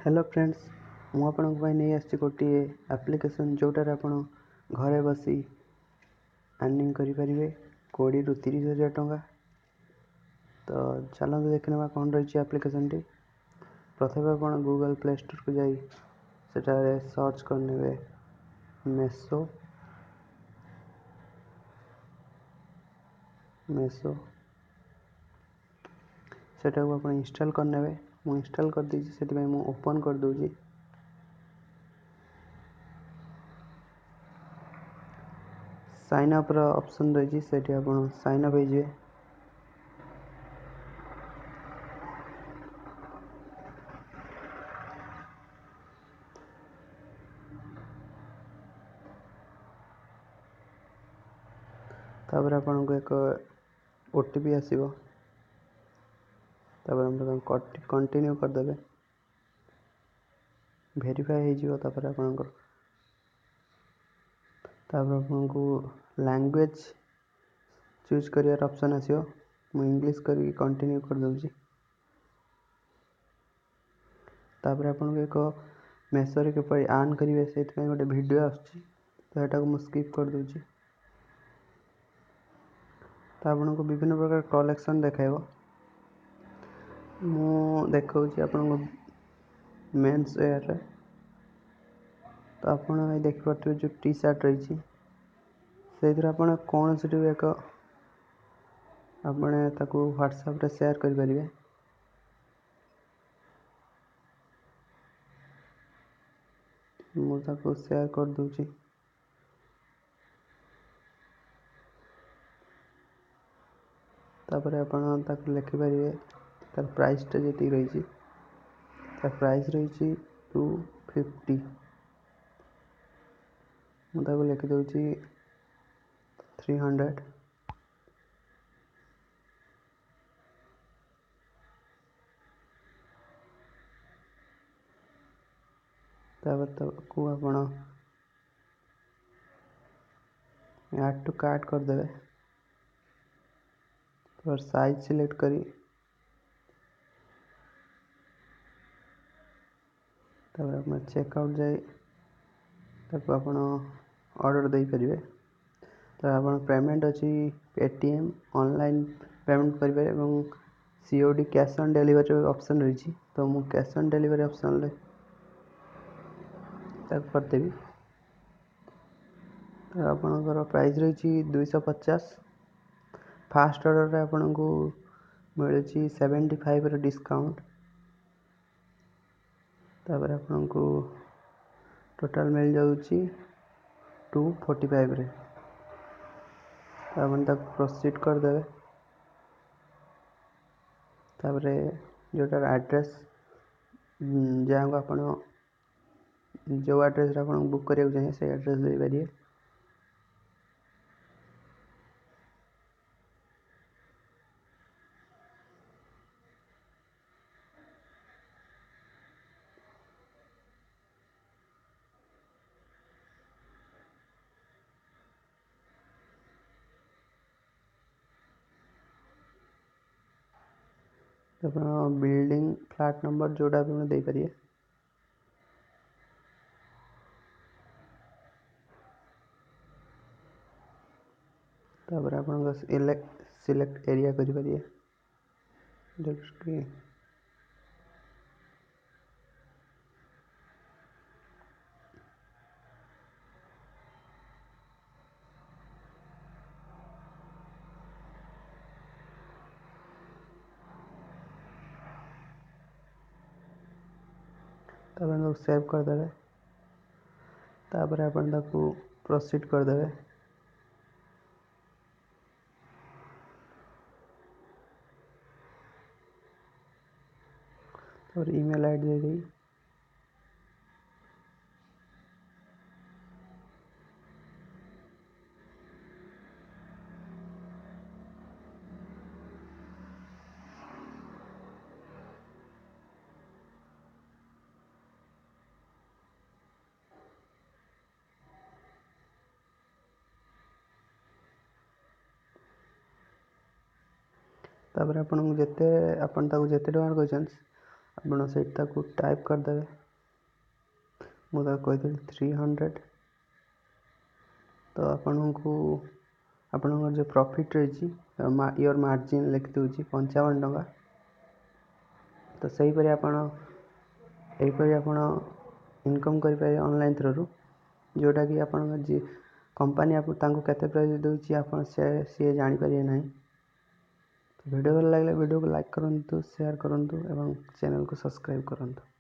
Hello friends मु आपन नहीं आसी गोटे एप्लिकेशन जोटार आप घरे बसी अर्निंग करें 20 ରୁ 30 हज़ार टंका। तो चलते देखने कौन रही एप्लिकेशन टी। प्रथम आप गूगल प्ले स्टोर को जाई सेटारे सर्च करने मेसो सेटा को आप इंस्टॉल करने मु इंस्टॉल कर दी से मु ओपन कर दूजी। साइन अप ऑप्शन रही से आप साइन अप हो तापर आपन को एक ओटीपी आसीबो कंटिन्यू करदे वेरीफाई हो तापर आपन को लैंग्वेज चूज करियर ऑप्शन आसीबो मु इंग्लिश करी कंटिन्यू कर दूची। तापर आपन को एक मेसोरे के पर अर्न करिवे से गोटे वीडियो आछी तो एटा को मु स्किप कर दूची। तो आपन को विभिन्न प्रकार कलेक्शन देखाइबो मु देखौची आपन को मेंस वेयर रे। तो आपन देख पारथिबे जो टी शर्ट रही से आपन कौन सी एक आपने ताकू व्हाट्सएप रे शेयर कर परिबे। मु ताकू शेयर कर दूची। तापर आपन ताकू लिखि परिबे तार प्राइस टा जति रही तार प्राइस रही 250 मु ताकू लिखि दउची 300। तापर ताकू आपन ऐड टू कार्ट कर देबे और साइज सिलेक्ट करी तापर आप चेकआउट जाए ताकू आपन ऑर्डर दे परिबे। तो आपन पेमेंट अच्छी पेटीएम ऑनलाइन पेमेंट करें एवं COD cash on delivery option रही तो मु कैश ऑन डिलीवरी ऑप्शन ले करदेवी। तो आपनकर प्राइस रही 250। फास्ट ऑर्डर रे आपन को मिले 75 डिस्काउंट। तापर आपन को टोटल मिल जाउची 245 रे। आपन तक प्रोसीड कर देबे तापर जोटार एड्रेस जहाँ को आपन जो एड्रेस आपन बुक करिया चाहिए से एड्रेस दे परिए। बिल्डिंग फ्लैट नंबर जोड़ा भी दे पारिए। तापर आपन सिलेक्ट एरिया करि पारिए जोकि तापर सेव कर देबे। तापर आपन ताकू प्रोसीड कर देबे। और ईमेल आईडी दे दी तापर आपन जेते टଙ୍କା कहछन ଆପଣ ସେଇଠି ତାକୁ ଟାଇପ୍ କରିଦେବେ। ମୁଁ ତାକୁ କହିଥିଲି 300। ତ ଆପଣଙ୍କୁ ଆପଣଙ୍କର ଯେଉଁ ପ୍ରଫିଟ୍ ରହିଛି ଇୟର୍ ମାର୍ଜିନ୍ ଲେଖିଦେଉଛି 55 ଟଙ୍କା। ତ ଏହିପରି ଆପଣ ଇନକମ୍ କରିପାରିବେ ଅନଲାଇନ୍ ଥ୍ରୋରୁ, ଯେଉଁଟାକି ଆପଣଙ୍କ କମ୍ପାନୀ ତାଙ୍କୁ କେତେ ପ୍ରାଇସ୍ ଦେଉଛି ଆପଣ ସିଏ ଜାଣିପାରିବେ ନାହିଁ। ଭିଡ଼ିଓ ଭଲ ଲାଗିଲେ ଭିଡ଼ିଓକୁ ଲାଇକ୍ କରନ୍ତୁ, ସେୟାର କରନ୍ତୁ ଏବଂ ଚ୍ୟାନେଲକୁ ସବସ୍କ୍ରାଇବ୍ କରନ୍ତୁ।